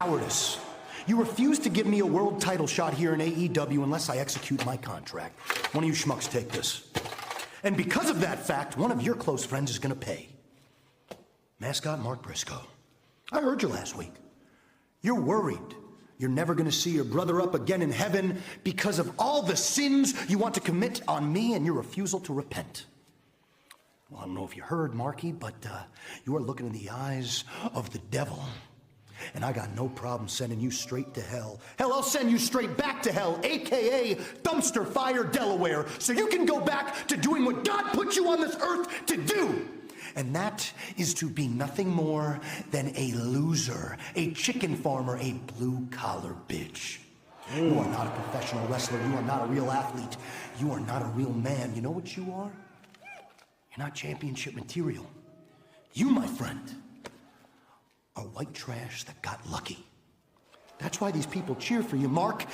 Cowardice. You refuse to give me a world title shot here in AEW unless I execute my contract. One of you schmucks take this. And because of that fact, one of your close friends is gonna pay. Mascot Mark Briscoe. I heard you last week. You're worried you're never gonna see your brother up again in heaven because of all the sins you want to commit on me and your refusal to repent. Well, I don't know if you heard, Marky, but you are looking in the eyes of the devil. And I got no problem sending you straight to hell. Hell, I'll send you straight back to hell, a.k.a. Dumpster Fire, Delaware, so you can go back to doing what God put you on this earth to do. And that is to be nothing more than a loser, a chicken farmer, a blue-collar bitch. You are not a professional wrestler. You are not a real athlete. You are not a real man. You know what you are? You're not championship material. You, my friend, are white trash that got lucky. That's why these people cheer for you, Mark.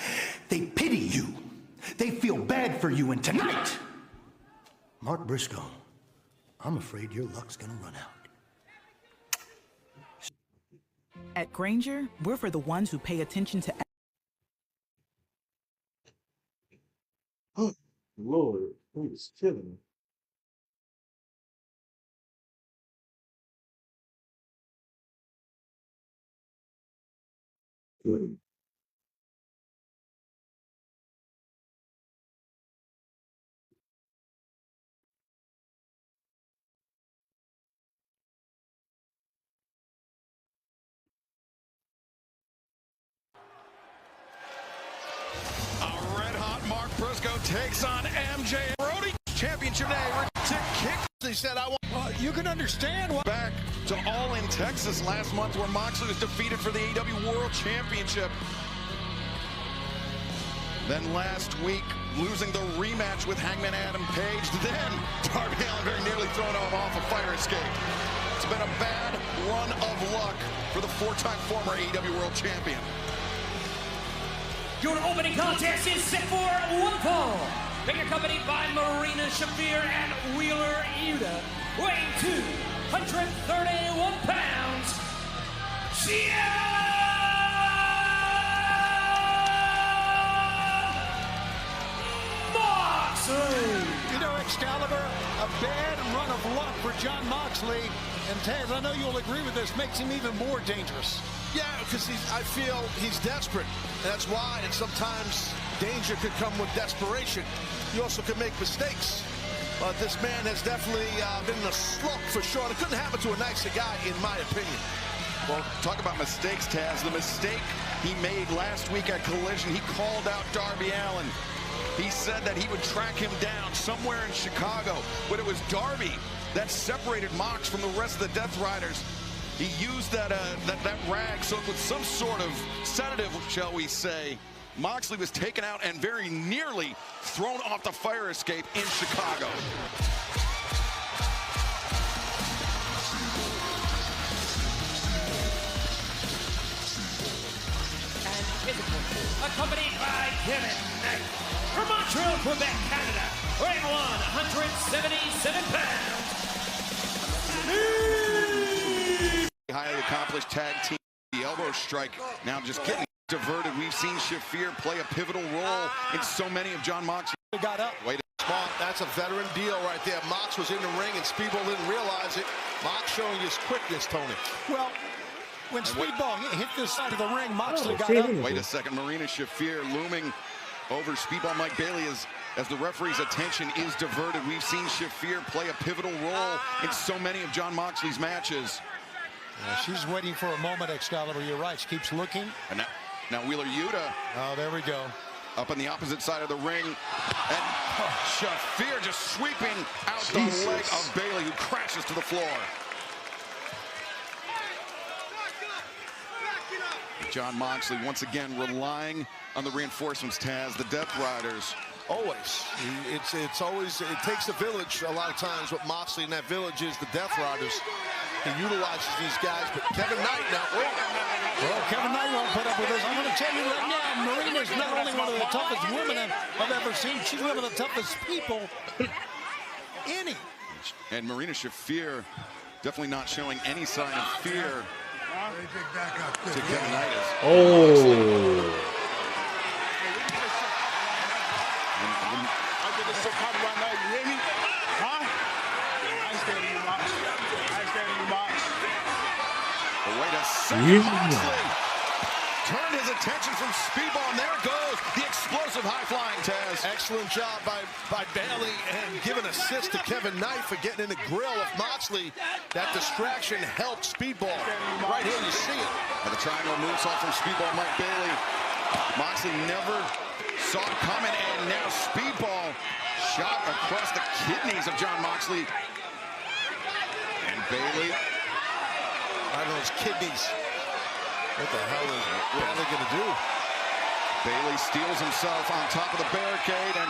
They pity you. They feel bad for you. And tonight, Mark Briscoe, I'm afraid your luck's gonna run out. At Grainger, we're for the ones who pay attention to... Oh, Lord, he's killing me. Good. Mark Briscoe takes on MJ Brody. Championship day to kick. They said, I want. You can understand why. Back to All in Texas last month where Moxley was defeated for the AEW World Championship. Then last week, losing the rematch with Hangman Adam Page. Then Darby Allin very nearly thrown off a fire escape. It's been a bad run of luck for the four-time former AEW World Champion. Your opening contest is set for one fall. Being accompanied by Marina Shafir and Wheeler Yuta, weighing 231 pounds. Moxley! You know, Excalibur, a bad run of luck for Jon Moxley. And Taz, I know you'll agree with this, makes him even more dangerous. Yeah, because I feel he's desperate. And that's why, and sometimes danger could come with desperation. You also can make mistakes. But this man has definitely been in a slump for sure. And it couldn't happen to a nicer guy, in my opinion. Well, talk about mistakes, Taz. The mistake he made last week at Collision, he called out Darby Allin. He said that he would track him down somewhere in Chicago. But it was Darby that separated Mox from the rest of the Death Riders. He used that rag soaked with some sort of sedative, shall we say. Moxley was taken out and very nearly thrown off the fire escape in Chicago. And physical, accompanied by Kevin Knight. From Montreal, Quebec, Canada, weighing 177 pounds. Highly accomplished tag team. The elbow strike now just getting diverted. We've seen Shafir play a pivotal role in so many of Jon Moxley's. Got up. Wait a spot. That's a veteran deal right there. Mox was in the ring and Speedball didn't realize it. Mox showing his quickness, Tony. Well, when Speedball hit this side of the ring, Moxley got up. Wait a second. Marina Shafir looming over Speedball Mike Bailey as the referee's attention is diverted. We've seen Shafir play a pivotal role in so many of Jon Moxley's matches. Yeah, she's waiting for a moment, Excalibur. You're right. She keeps looking. And now Wheeler Yuta. Oh, there we go. Up on the opposite side of the ring. And Shafir just sweeping out the leg of Bailey, who crashes to the floor. Jon Moxley once again relying on the reinforcements, Taz, the Death Riders. Always. It's always, it takes a village a lot of times. What Moxley in that village is the Death Riders. He utilizes these guys, but Kevin Knight now. Well, Kevin Knight won't put up with this. I'm going to tell you right now, Marina's not only one of the toughest women I've ever seen, she's one of the toughest people any. And Marina Shafir definitely not showing any sign of fear to Kevin Knight. Oh. Turned his attention from Speedball, and there goes the explosive high-flying Taz. Excellent job by Bailey, and give an assist to Kevin Knight for getting in the grill of Moxley. That distraction helped Speedball. Right here, you see it. And the triangle moonsault from Speedball Mike Bailey. Moxley never saw it coming, and now Speedball shot across the kidneys of John Moxley. And Bailey, I don't know, his kidneys. What the hell is Bailey going to do? Bailey steals himself on top of the barricade, and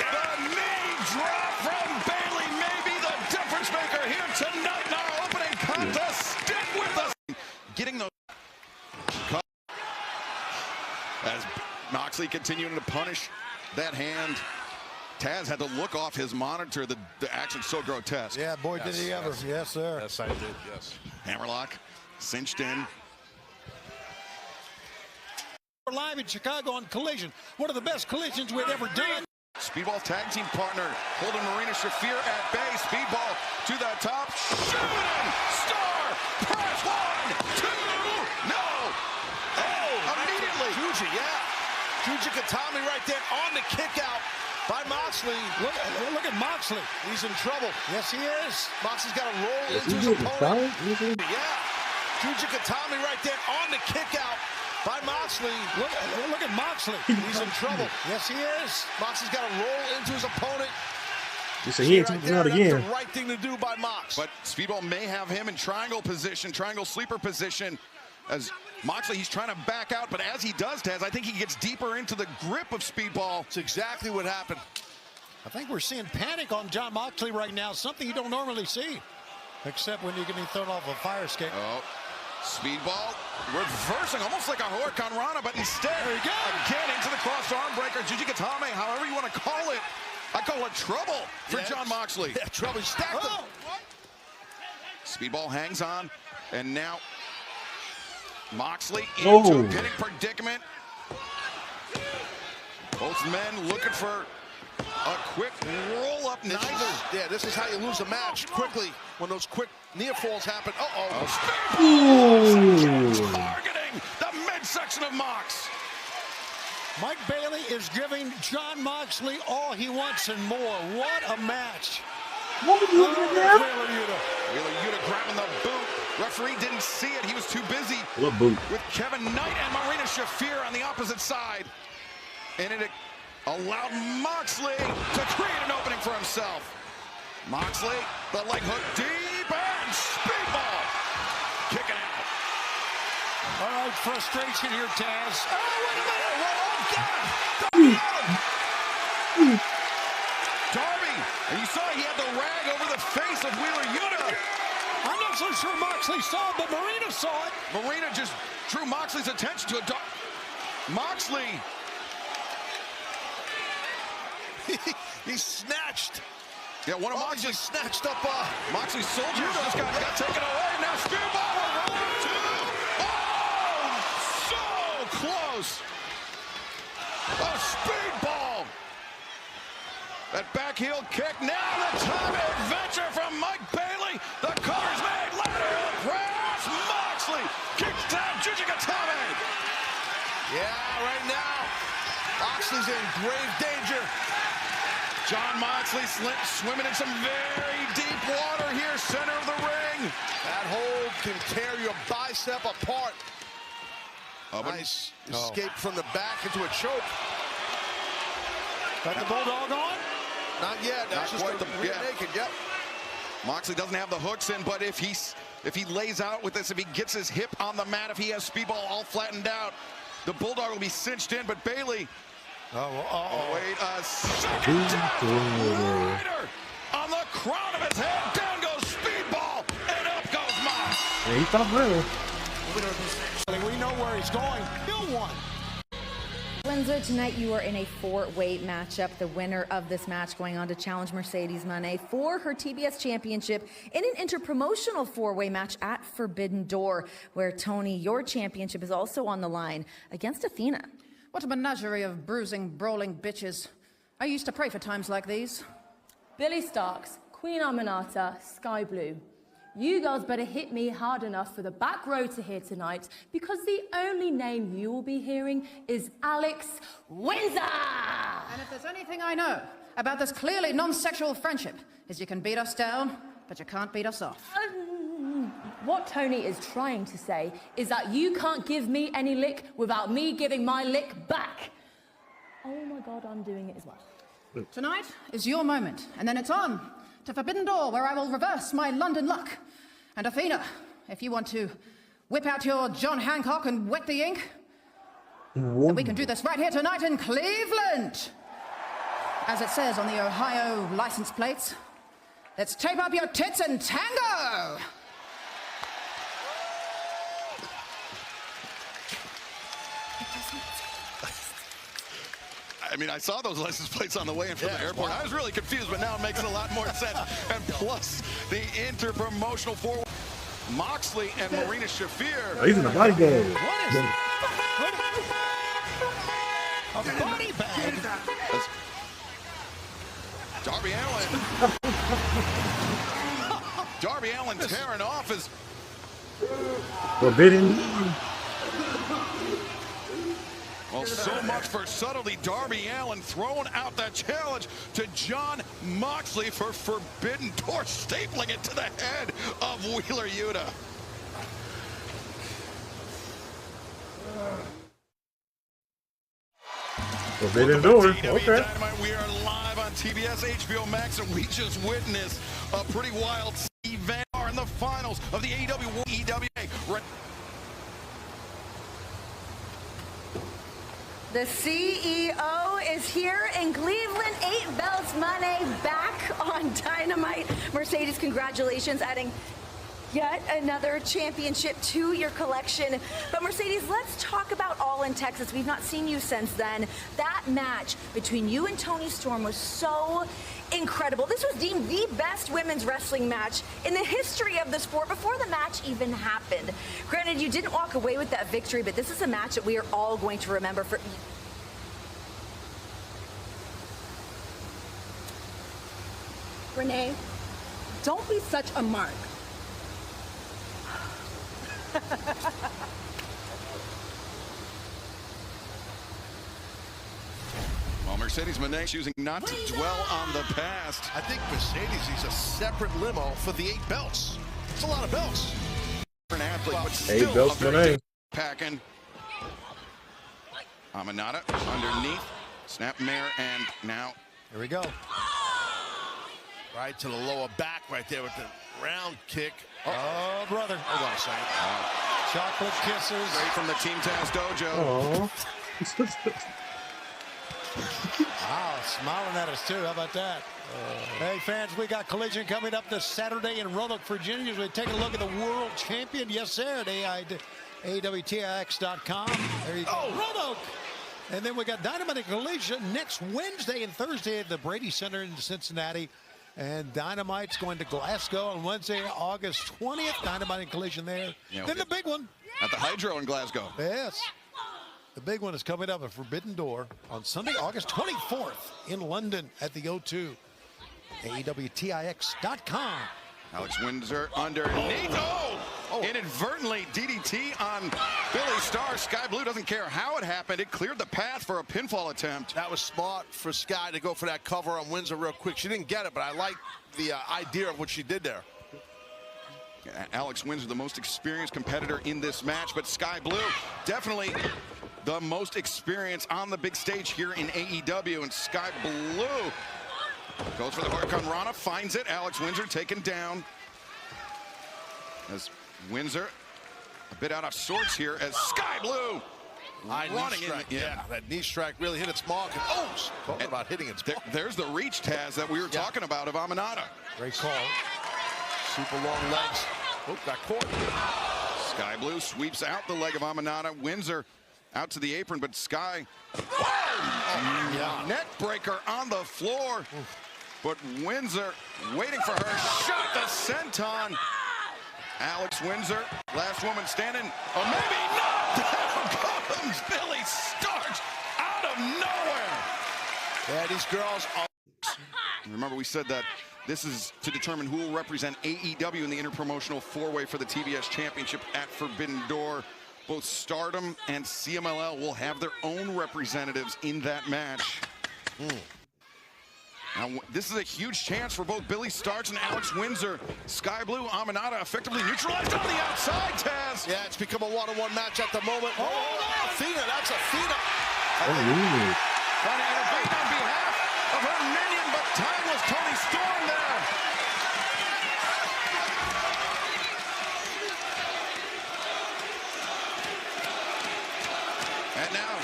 the knee drop from Bailey may be the difference maker here tonight in our opening contest. Stick with us. Getting those as Moxley continuing to punish that hand. Taz had to look off his monitor. The action's so grotesque. Yeah, boy, did he ever. Yes, sir. Yes, I did, yes. Hammerlock cinched in. We're live in Chicago on Collision. One of the best collisions we've ever done. Speedball tag team partner holding Marina Shafir at bay. Speedball to the top. Shooting star. Press 1, 2. No. Oh, immediately. Juji, yeah. Juji Katami right there on the kick out by Moxley. Look at Moxley. He's in trouble. Yes, he is. Moxley's got to roll into his opponent. Yeah. Juji Katami right there on the kick out by Moxley. Look at Moxley. He's in trouble. Yes, he is. Moxley's got to roll into his opponent. So he ain't taking out again. That's the right thing to do by Mox. But Speedball may have him in triangle position, triangle sleeper position. As Moxley, he's trying to back out, but as he does, Taz, I think he gets deeper into the grip of Speedball. It's exactly what happened. I think we're seeing panic on John Moxley right now, something you don't normally see, except when you're getting thrown off a fire escape. Oh, Speedball reversing, almost like a Huracan Rana, but instead, there you go. Again into the cross arm breaker. Juji Katame, however you want to call it. I call it trouble for John Moxley. Yeah, trouble. He stacked him. Speedball hangs on, and now Moxley into a pinning predicament. Both men looking for a quick roll-up. Neither. Yeah, this is how you lose a match quickly when those quick near falls happen. Targeting the midsection of Mox. Mike Bailey is giving John Moxley all he wants and more. What a match. What was you doing there? Wheeler Yuta grabbing the boot. Referee didn't see it. He was too busy with Kevin Knight and Marina Shafir on the opposite side. And it allowed Moxley to create an opening for himself. Moxley, the leg hook deep, and Speedball kicking out. All right, frustration here, Taz. Oh, wait a minute. Darby, and you saw he had the rag over the face of Wheeler Yuta. I'm not so sure Moxley saw it, but Marina saw it. Marina just drew Moxley's attention to it. Moxley. He snatched. Yeah, one of Moxley snatched up Moxley's soldiers. Just got taken away. Now Speedball. 1, 2. Oh, so close. A Speedball. That back heel kick. Now the time adventure from Mike Bailey. The cover's made. Lateral press. Moxley kicks down Juji Katame. Yeah, right now, Moxley's in grave danger. John Moxley swimming in some very deep water here, center of the ring. That hold can tear your bicep apart. Nice escape from the back into a choke. Got the Bulldog on? Not yet. That's just quite the naked. Yep. Moxley doesn't have the hooks in, but if he lays out with this, if he gets his hip on the mat, if he has Speedball all flattened out, the Bulldog will be cinched in. But Bailey. Wait a second. Rider on the crown of his head. Down goes Speedball, and up goes Mox. Yeah, he thought really. We know where he's going. Kill one. Windsor, tonight you are in a four-way matchup. The winner of this match going on to challenge Mercedes Moné for her TBS championship in an interpromotional four-way match at Forbidden Door, where Tony, your championship is also on the line against Athena. What a menagerie of bruising, brawling bitches. I used to pray for times like these. Billy Starks, Queen Aminata, Sky Blue. You girls better hit me hard enough for the back row to hear tonight, because the only name you will be hearing is Alex Windsor! And if there's anything I know about this clearly non-sexual friendship, is you can beat us down, but you can't beat us off. What Tony is trying to say is that you can't give me any lick without me giving my lick back. Oh my God, I'm doing it as well. Tonight is your moment, and then it's on to Forbidden Door, where I will reverse my London luck. And Athena, if you want to whip out your John Hancock and wet the ink, then we can do this right here tonight in Cleveland. As it says on the Ohio license plates, let's tape up your tits and tango! I mean, I saw those license plates on the way in from the airport. I was really confused, but now it makes a lot more sense. And plus, the interpromotional four. Moxley and Marina Shafir. Oh, he's in the body bag. What is it? A body bag? Darby Allin. Darby Allin tearing off his... Forbidden. Well, so much for subtlety. Darby Allin throwing out that challenge to Jon Moxley for Forbidden Door, stapling it to the head of Wheeler Yuta. Forbidden Door. Okay. Dynamite. We are live on TBS, HBO Max, and we just witnessed a pretty wild event in the finals of the AEW World EWA. The CEO is here in Cleveland. 8 belts, Moné back on Dynamite. Mercedes, congratulations, adding yet another championship to your collection. But Mercedes, let's talk about All in Texas. We've not seen you since then. That match between you and Toni Storm was so incredible. This was deemed the best women's wrestling match in the history of the sport before the match even happened. Granted, you didn't walk away with that victory, but this is a match that we are all going to remember for... Renee, don't be such a mark. Well, Mercedes Moné choosing not to dwell on the past. I think Mercedes needs a separate limo for the 8 belts. It's a lot of belts. An athlete, but 8 still belts, Moné. Packing. Aminata underneath. Snapmare, and now Here we go. Right to the lower back right there with the round kick. Oh, brother. Hold on a second. Chocolate kisses. straight from the Team Taz dojo. Oh. Wow, smiling at us too. How about that? Hey fans, we got Collision coming up this Saturday in Roanoke, Virginia. As we take a look at the world champion. Yes, sir. At AWTIX.com. There you go. Roanoke. And then we got Dynamite Collision next Wednesday and Thursday at the Brady Center in Cincinnati. And Dynamite's going to Glasgow on Wednesday, August 20th. Dynamite and Collision there. Yeah, then the big one. At the Hydro in Glasgow. Yes. The big one is coming up at Forbidden Door on Sunday, August 24th in London at the O2. AWTIX.com. Alex Windsor underneath. Oh! Inadvertently DDT on Billy Starr. Sky Blue doesn't care how it happened. It cleared the path for a pinfall attempt. That was smart for Sky to go for that cover on Windsor real quick. She didn't get it, but I like the idea of what she did there. Alex Windsor, the most experienced competitor in this match, but Sky Blue definitely the most experienced on the big stage here in AEW. And Sky Blue goes for the Hurricane Rana, finds it. Alex Windsor taken down. As Windsor a bit out of sorts here as Sky Blue running in. Yeah, that knee strike really hit its mark. And, talking about hitting its mark. There's the reach, Taz, that we were talking about of Aminata. Great call. Super long legs. Oh, got caught. Sky Blue sweeps out the leg of Aminata. Windsor out to the apron, but Sky, neck breaker on the floor. But Windsor waiting for her shot, the senton. Alex Windsor, last woman standing. Oh, maybe not. Down comes Billy Starks out of nowhere. Yeah, these girls are... Remember, we said that this is to determine who will represent AEW in the interpromotional four-way for the TBS Championship at Forbidden Door. Both Stardom and CMLL will have their own representatives in that match. Now, this is a huge chance for both Billy Starks and Alex Windsor. Sky Blue Aminata effectively neutralized on the outside, Taz. Yeah, it's become a one-on-one match at the moment. Oh, Athena, that's Athena. Trying to intervene on behalf of her minion, but timeless Tony Storm there. And now,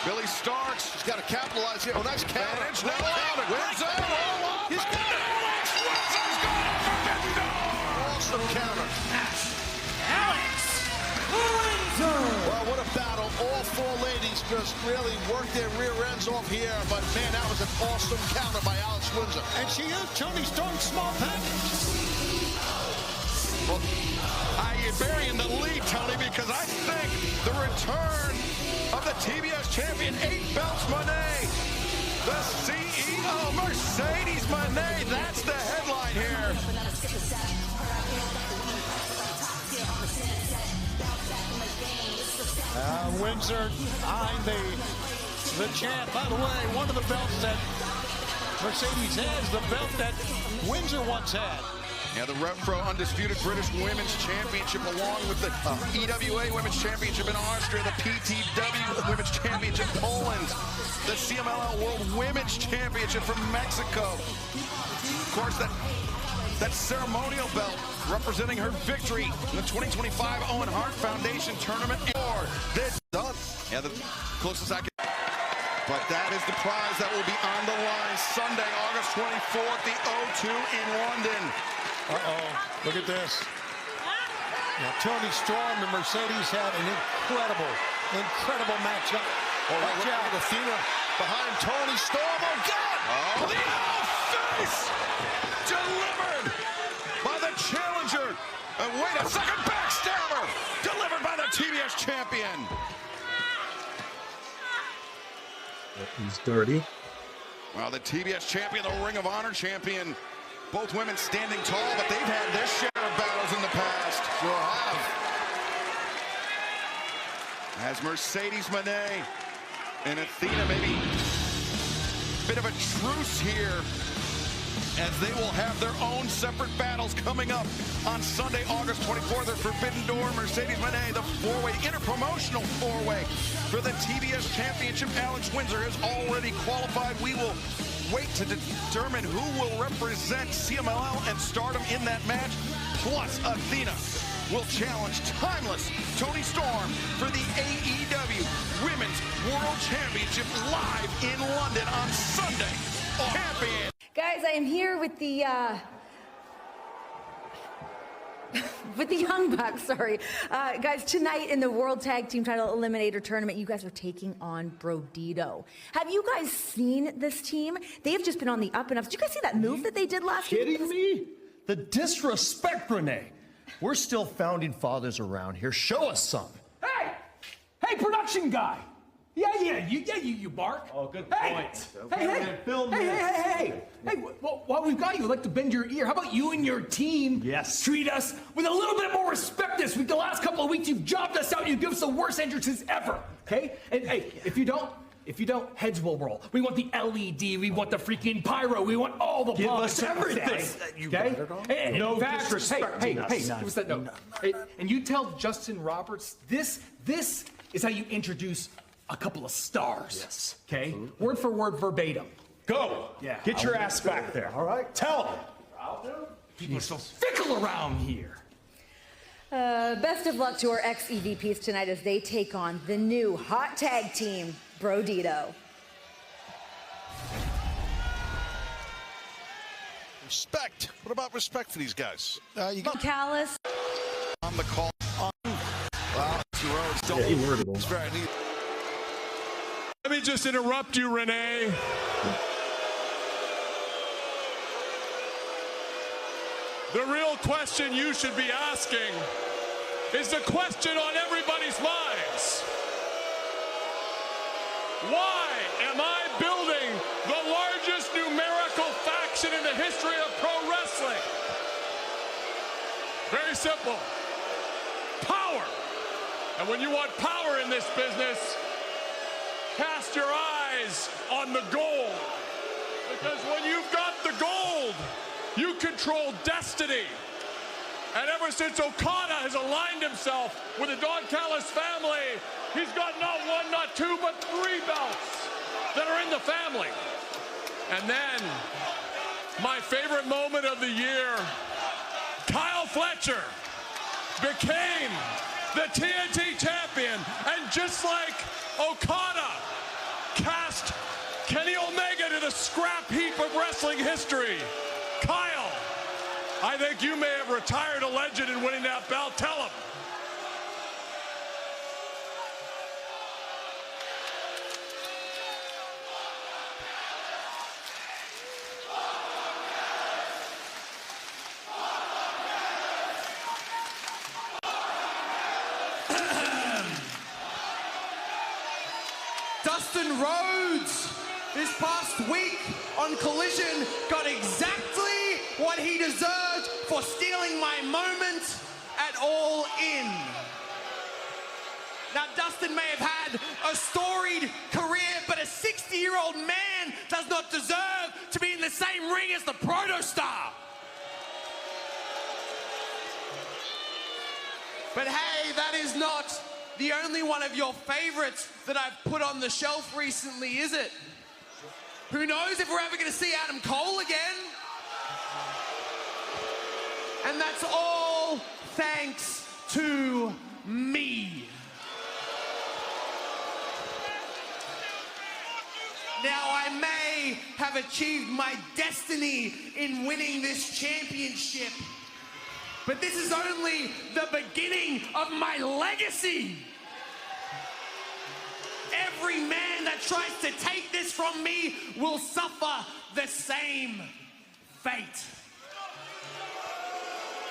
Billy Starks. He's got to capitalize here. Oh, nice counter. No counter. Windsor. He's got it. Alex Windsor's got it. Awesome counter. Alex Windsor. Well, what a battle. All four ladies just really worked their rear ends off here. But, man, that was an awesome counter by Alex Windsor. And she used Tony Storm's small package. Well, you're burying the lead, Tony, because I think the return of the TBS champion, 8 belts Monet, the CEO, Mercedes Monet, that's the headline here. Windsor eyeing the champ. By the way, one of the belts that Mercedes has, the belt that Windsor once had. Yeah, the RevPro Undisputed British Women's Championship, along with the EWA Women's Championship in Austria, the PTW Women's Championship Poland, the CMLL World Women's Championship from Mexico. Of course, that ceremonial belt representing her victory in the 2025 Owen Hart Foundation Tournament. This done. Yeah, the closest I can. But that is the prize that will be on the line Sunday, August 24th, the O2 in London. Look at this. Now, Tony Storm and Mercedes had an incredible matchup. Watch out. Athena behind Tony Storm. Oh, God! Oh, the face! Delivered by the challenger. And wait a second, backstabber! Delivered by the TBS champion. He's dirty. Well, the TBS champion, the Ring of Honor champion. Both women standing tall, but they've had their share of battles in the past. Sure have. As Mercedes Monet and Athena, maybe a bit of a truce here, as they will have their own separate battles coming up on Sunday, August 24th at Forbidden Door. Mercedes Monet, the four-way, interpromotional four-way for the TBS Championship. Alex Windsor has already qualified. We will wait to determine who will represent CMLL and Stardom in that match. Plus, Athena will challenge timeless Tony Storm for the AEW Women's World Championship live in London on Sunday. Champion. Guys, I am here with the Young Bucks, sorry. Guys, tonight in the World Tag Team Title Eliminator Tournament, you guys are taking on Brodito. Have you guys seen this team? They have just been on the up and up. Did you guys see that move that they did last week? Kidding me? The disrespect, Renee. We're still founding fathers around here. Show us some. Hey! Hey, production guy! You bark. Oh, good point. Hey, film this. Hey, well, while we've got you, I'd like to bend your ear. How about you and your team treat us with a little bit more respect this week? The last couple of weeks, you've jobbed us out. You give us the worst entrances ever, okay? And hey, if you don't, heads will roll. We want the LED. We want the freaking pyro. We want all the Give us everything. Okay? No disrespect. Hey, give us that note. And you tell Justin Roberts, this is how you introduce a couple of stars. Yes. Okay? Word for word, verbatim. Go. Yeah. Get your ass back there. All right. Tell them. I'll do. People are so fickle around here. Best of luck to our ex-EVPs tonight as they take on the new hot tag team, Brodito. Respect. What about respect for these guys? You got Callis. On the call. Wow, 2 rows. Yeah, he worded them. It's very neat. me just interrupt you, Renee. The real question you should be asking is the question on everybody's minds. Why am I building the largest numerical faction in the history of pro wrestling? Very simple. Power. And when you want power in this business, cast your eyes on the gold. Because when you've got the gold, you control destiny. And ever since Okada has aligned himself with the Don Callis family, he's got not one, not two, but 3 belts that are in the family. And then, my favorite moment of the year, Kyle Fletcher became the TNT champion. And just like Okada cast Kenny Omega to the scrap heap of wrestling history, Kyle, I think you may have retired a legend in winning that belt. Tell him. Dustin Rhodes this past week on Collision got exactly what he deserved for stealing my moment at All In. Now, Dustin may have had a storied career, but a 60-year-old man does not deserve to be in the same ring as the Protostar. But hey, that is not the only one of your favorites that I've put on the shelf recently, is it? Who knows if we're ever going to see Adam Cole again? And that's all thanks to me. Now, I may have achieved my destiny in winning this championship, but this is only the beginning of my legacy. Every man that tries to take this from me will suffer the same fate.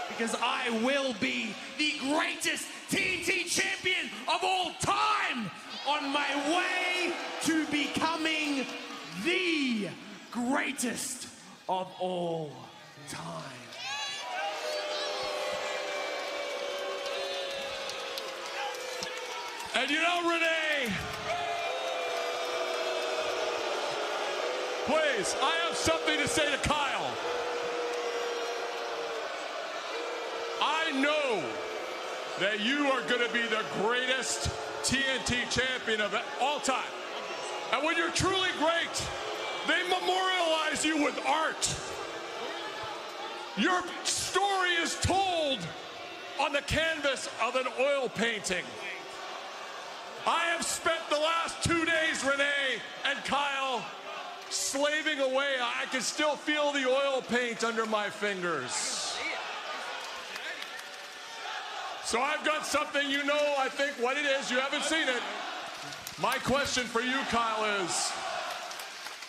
Because I will be the greatest TNT champion of all time on my way to becoming the greatest of all time. And you know, Renee, please, I have something to say to Kyle. I know that you are going to be the greatest TNT champion of all time. And when you're truly great, they memorialize you with art. Your story is told on the canvas of an oil painting. I have spent the last 2 days, Renee and Kyle, slaving away. I can still feel the oil paint under my fingers. So I've got something, you know, I think what it is. You haven't seen it. My question for you, Kyle, is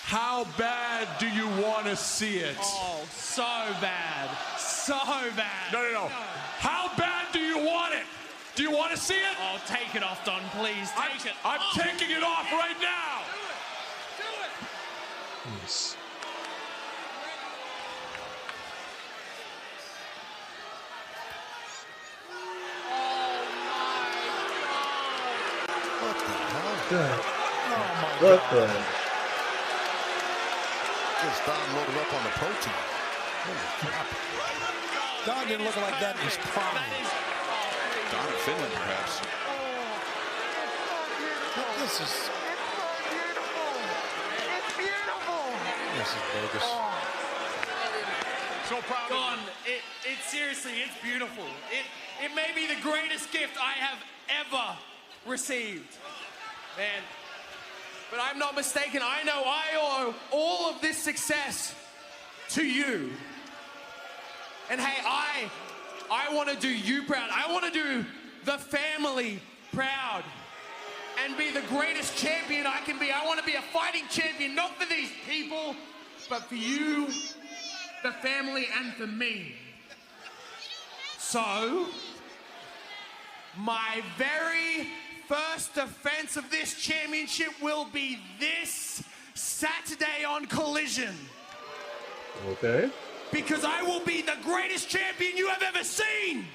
how bad do you want to see it? Oh, so bad. So bad. No. How bad do you want it? Do you want to see it? Oh, take it off, Don, please. Take it. I'm taking it off right now. Do it. Yes. What the hell? Good. Oh, my What God. the? Just Don loaded up on the protein. Holy crap. Don didn't look like that in his prime. Don in Finland, perhaps. This is This is bogus. So proud Don, it seriously, it's beautiful. It may be the greatest gift I have ever received. Man, but I'm not mistaken. I know I owe all of this success to you. And hey, I want to do you proud. I want to do the family proud. and be the greatest champion I can be. I want to be a fighting champion, not for these people, but for you, the family, and for me. So, my very first defense of this championship will be this Saturday on Collision. Okay. Because I will be the greatest champion you have ever seen.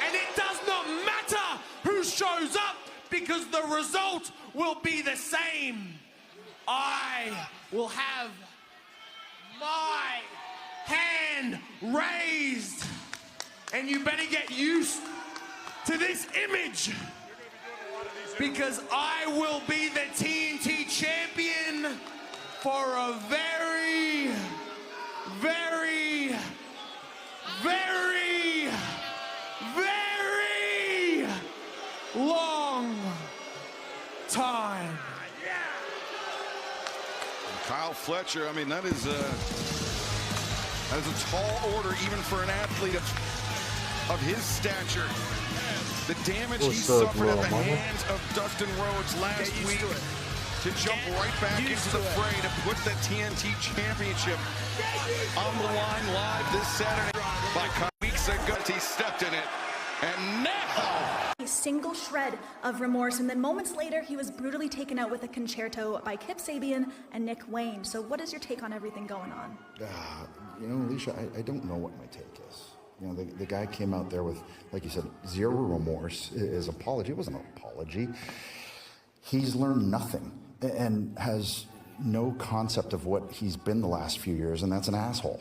And it does not matter who shows up, because the result will be the same. I will have my hand raised. And you better get used to this image, because I will be the TNT champion for a very, very, very, very long time. Kyle Fletcher, I mean, that is a tall order even for an athlete of his stature. The damage he suffered at the hands of Dustin Rhodes last week to jump right back into the fray to put the TNT Championship on the line live this Saturday by weeks ago. He stepped in it, and now a single shred of remorse, and then moments later he was brutally taken out with a concerto by Kip Sabian and Nick Wayne. So what is your take on everything going on? You know, Alicia, I don't know what my take is. You know, the guy came out there with, like you said, zero remorse. His apology, it wasn't an apology. He's learned nothing and has no concept of what he's been the last few years, and that's an asshole.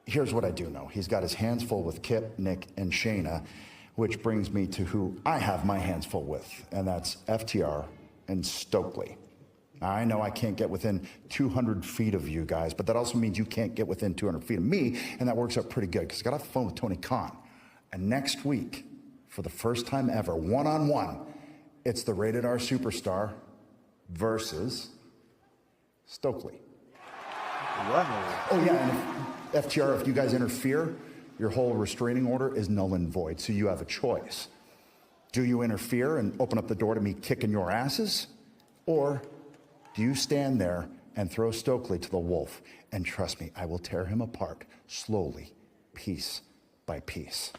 Here's what I do know. He's got his hands full with Kip, Nick, and Shayna, which brings me to who I have my hands full with, and that's FTR and Stokely. Now, I know I can't get within 200 feet of you guys, but that also means you can't get within 200 feet of me, and that works out pretty good, because I got off the phone with Tony Khan. And next week, for the first time ever, one-on-one, it's the Rated R Superstar versus Stokely. Wow. Oh, yeah, and if FTR, if you guys interfere, your whole restraining order is null and void, so you have a choice. Do you interfere and open up the door to me kicking your asses? Or do you stand there and throw Stokely to the wolf? And trust me, I will tear him apart slowly, piece by piece.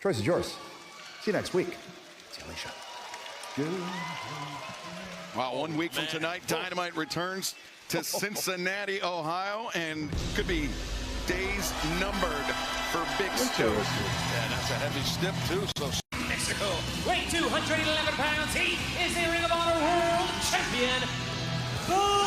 Choice is yours. See you next week. See you, Alicia. Wow, 1 week from tonight, Dynamite returns to Cincinnati, Ohio, and could be days numbered for Big Stu. Yeah, that's a heavy step, too. So Mexico, weight 211 pounds. He is the Ring of Honor World Champion, Bandito!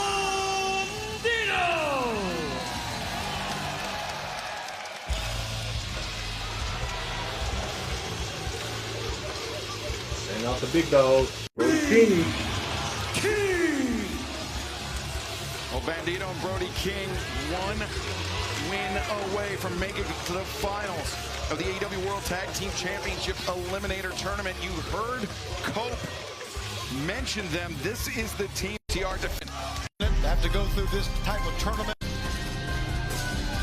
And out the big dog, Brody King. Well, Bandito and Brody King, 1 win away from making it to the finals of the AEW World Tag Team Championship Eliminator Tournament. You heard Cope mention them. This is the team TR defense. Have to go through this type of tournament.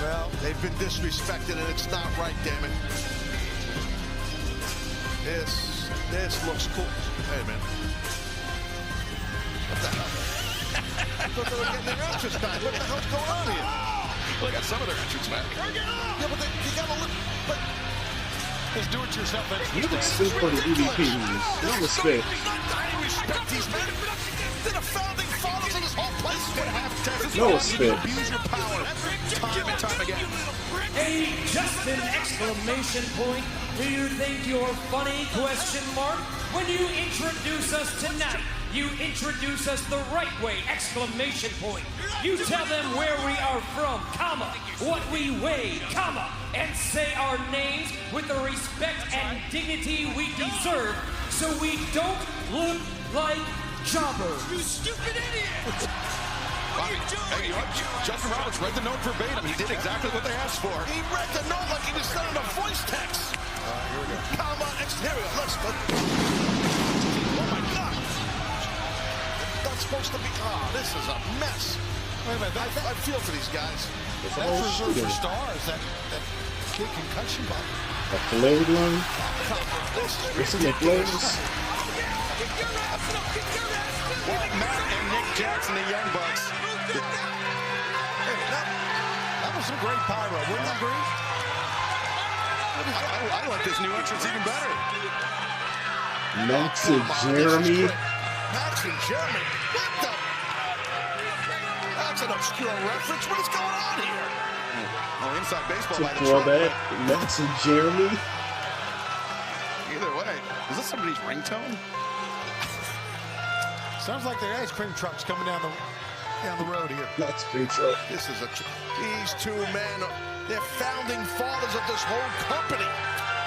Well, they've been disrespected, and it's not right, damn it. This looks cool. Hey, man. What the hell? I thought they were getting their entrance back. What the hell's going on here? Look at some of their entrance back. Yeah, but you gotta look. But it's do-it-yourself entrance. You can still for the EVP. No respect. I respect these men. They're the founding fathers of this whole place. What happened? No respect. Abuse your power time and time again. A Justin exclamation point. Do you think you're funny? Question mark. When you introduce us tonight, you introduce us the right way! Exclamation point. You tell them where we are from, comma, what we weigh, comma, and say our names with the respect and dignity we deserve, so we don't look like jobbers. You stupid idiot! What are you doing? Hey, Justin Roberts read the note verbatim. He did exactly what they asked for. He read the note like he was sending a voice text. Here we go. Comma, here we go. Oh my God! That's supposed to be. Oh, this is a mess. Wait a minute. I feel for these guys. That's reserved for stars. That kid concussion button. A flayed one. This is a flames. Well, Matt and Nick Jackson, the Young Bucks. That was some great pyro. Wouldn't you agree? I like this new entrance even better. Max and Jeremy. Max and Jeremy. What the? That's an obscure reference. What is going on here? Oh, inside baseball by the Throwback. Max and Jeremy. Either way, is this somebody's ringtone? Sounds like their ice cream truck's coming down the road here. Ice cream truck. This is these two men, they're founding fathers of this whole company.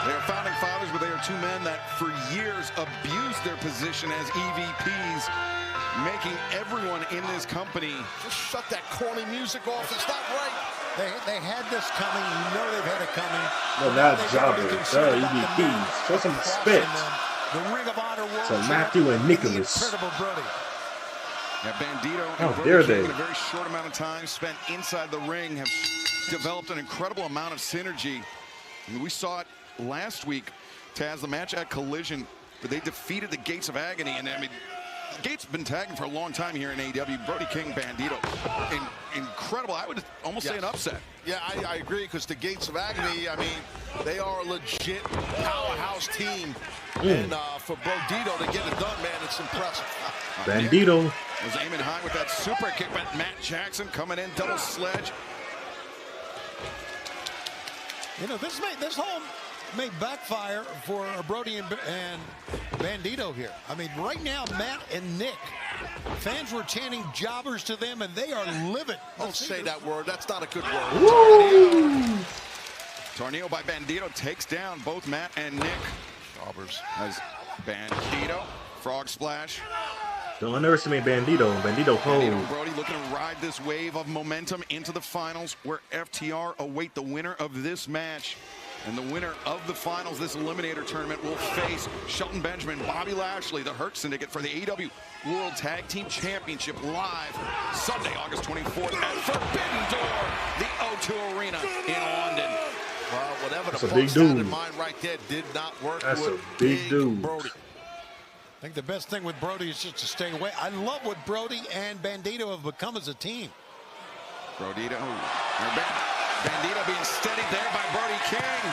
They are founding fathers, but they are two men that for years abused their position as EVPs, making everyone in this company. Just shut that corny music off. It's not right. They had this coming. You know they've had it coming. No, not jobbers. They're EVPs. Show some respect The Ring of Honor World to Matthew and Nicholas. Incredible Brody. Yeah, Bandito How and dare Brody they? King, in a very short amount of time spent inside the ring, have developed an incredible amount of synergy. And we saw it last week, Taz, the match at Collision, but they defeated the Gates of Agony. And I mean, Gates have been tagging for a long time here in AEW. Brody King, Bandito, incredible. I would almost say an upset. Yeah, I agree, because the Gates of Agony, I mean, they are a legit powerhouse team. And for Bandito to get it done, man, it's impressive. Bandito was aiming high with that super kick, but Matt Jackson coming in, double sledge. You know, this whole may backfire for Brody and Bandito here. I mean, right now, Matt and Nick, fans were chanting jobbers to them, and they are livid. Don't say that word. That's not a good word. Tornado by Bandito takes down both Matt and Nick. Jobbers as Bandito, frog splash. Don't underestimate Bandito. Bandito Bandito hold. and Brody looking to ride this wave of momentum into the finals, where FTR await the winner of this match. And the winner of the finals, this Eliminator tournament, will face Shelton Benjamin, Bobby Lashley, the Hurt Syndicate, for the AEW World Tag Team Championship live Sunday, August 24th at Forbidden Door, the O2 Arena in London. Well, whatever That's the a big Bucks had dude. in mind right there did not work. That's with a big dude. Brody. I think the best thing with Brody is just to stay away. I love what Brody and Bandito have become as a team. Bandito being steadied there by Brody King.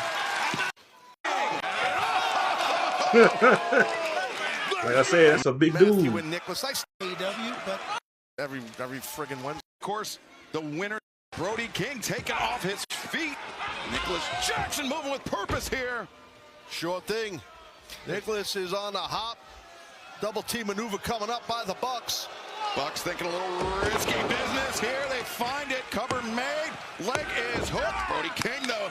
Like I said, that's a big dude. Matthew and Nicholas, I AEW, but every friggin' Wednesday. Of course, the winner, Brody King, taken off his feet. Nicholas Jackson moving with purpose here. Sure thing. Nicholas is on the hop. Double team maneuver coming up by the Bucks. Bucks thinking a little risky business here. They find it. Cover made. Leg is hooked. Brody King, though,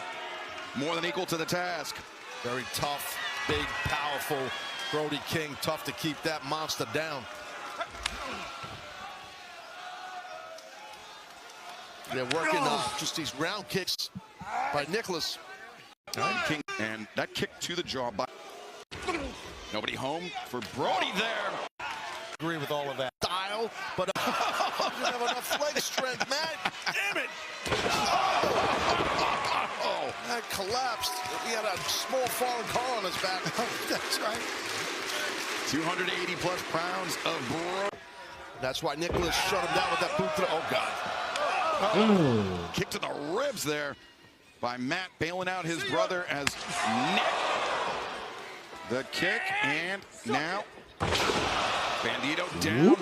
more than equal to the task. Very tough, big, powerful Brody King. Tough to keep that monster down. They're working just these round kicks by Nicholas. King, and that kick to the jaw by nobody home for Brody there. Agree with all of that. Style, but doesn't have enough leg strength, Matt. Damn it! Oh, that collapsed. He had a small foreign car on his back. That's right. 280 plus pounds of Brody. That's why Nicholas shut him down with that boot to the, oh God. Kick to the ribs there by Matt, bailing out his brother as Nick. The kick, and now Bandito down.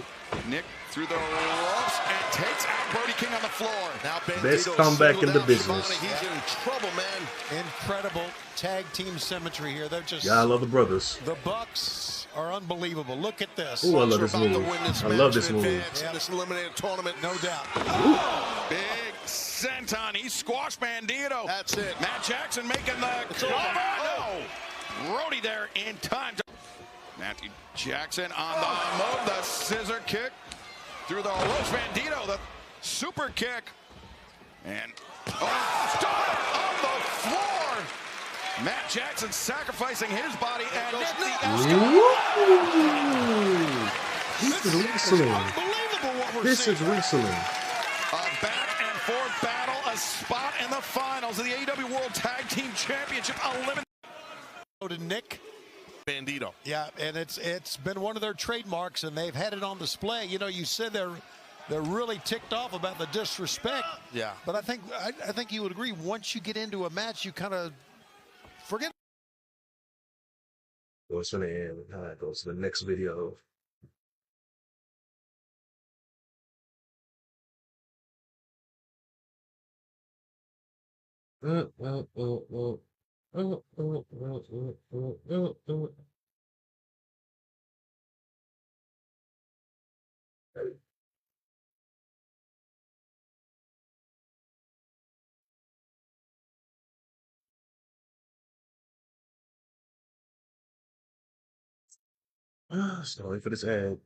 Nick through the ropes and takes out Brody King on the floor. Now Bandito Best comeback in the business. He's in trouble, man. Incredible tag team symmetry here. They're just. Yeah, I love the brothers. The Bucks are unbelievable. Look at this. Ooh, I love this move. I love this move. This eliminated tournament, no doubt. Big senton. He squashed Bandito. That's it. Matt Jackson making the cover. No. Brody there in time. Matthew Jackson on the move. The scissor kick through the ropes. Bandito, the super kick. And start on the floor. Matt Jackson sacrificing his body. And Nick the This is wrestling. Unbelievable what we're This seeing. is wrestling. A back and forth battle, a spot in the finals of the AEW World Tag Team Championship. To Nick. Bandito. Yeah, and it's been one of their trademarks, and they've had it on display. You know, you said they're really ticked off about the disrespect. Yeah. But I think you would agree, once you get into a match, you kind of forget. Goes to the end. Goes to the next video. Sorry for this ad.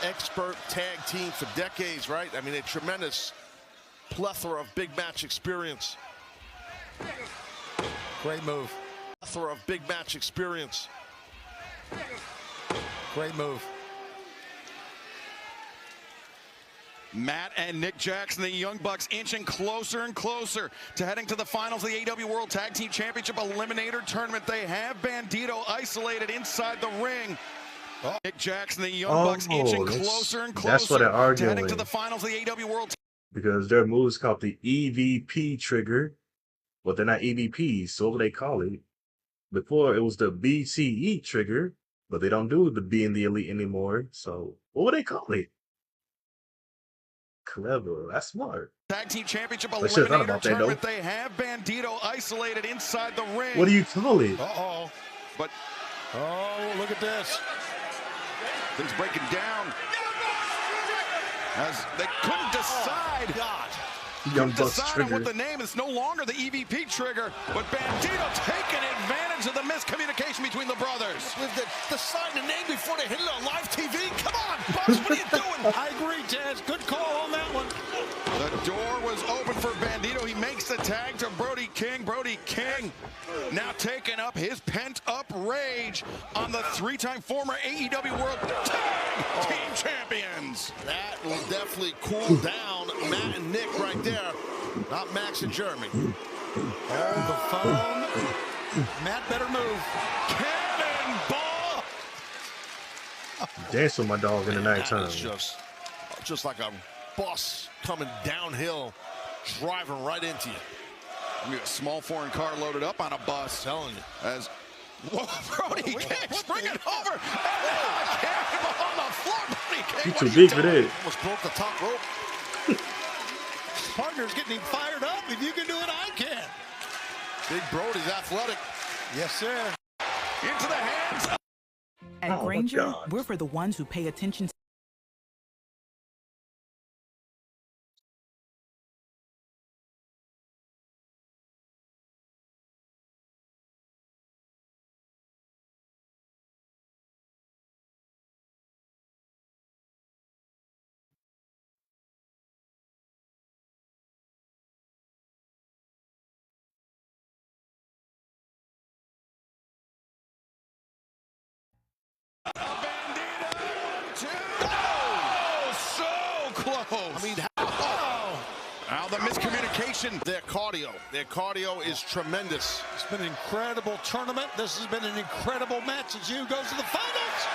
Expert tag team for decades, right? I mean, a tremendous plethora of big match experience. Great move. Plethora of big match experience. Great move. Matt and Nick Jackson, the Young Bucks, inching closer and closer to heading to the finals of the AEW World Tag Team Championship Eliminator Tournament. They have Bandito isolated inside the ring. Nick Jackson, the Young Bucks, inching closer and closer that's what they're to arguing. heading to the finals of the AEW World. Because their move is called the EVP trigger, but they're not EVPs, so what they call it. Before it was the BCE trigger, but they don't do the B in the Elite anymore. So what would they call it? Clever. That's smart. Tag Team Championship I should've thought Eliminator about that, Tournament. though. They have Bandito isolated inside the ring. What do you call it? Uh-oh. But oh, look at this. Things breaking down as they couldn't decide. God. Young Couldn't Bucks decide on what trigger. the name is. No longer the EVP trigger, but Bandito taking advantage of the miscommunication between the brothers. Decide the name before they hit it on live TV. Come on, Bucks, what are you doing? I agree, Taz. Good call on that one. The door was open for Bandito. He makes the tag to Brody King. Brody King now taking up his pent-up rage on the three-time former AEW World Tag Team Champions. That will definitely cool down Matt and Nick right there. Not Max and Jeremy. Oh, the phone. Matt better move. Cannonball! Dance with my dog in the nighttime. That is just like a bus coming downhill, driving right into you. I mean, a small foreign car loaded up on a bus. Telling you. As whoa, Brody King spring it over. Cannonball on the floor. Brody King. He's too big for that. Almost broke the top rope. Partner's getting him fired up. If you can do it, I can. Big Brody's athletic. Yes, sir. Into the hands of At Granger, we're for the ones who pay attention to I mean, now the miscommunication. Their cardio is tremendous. It's been an incredible tournament. This has been an incredible match as you goes to the finals.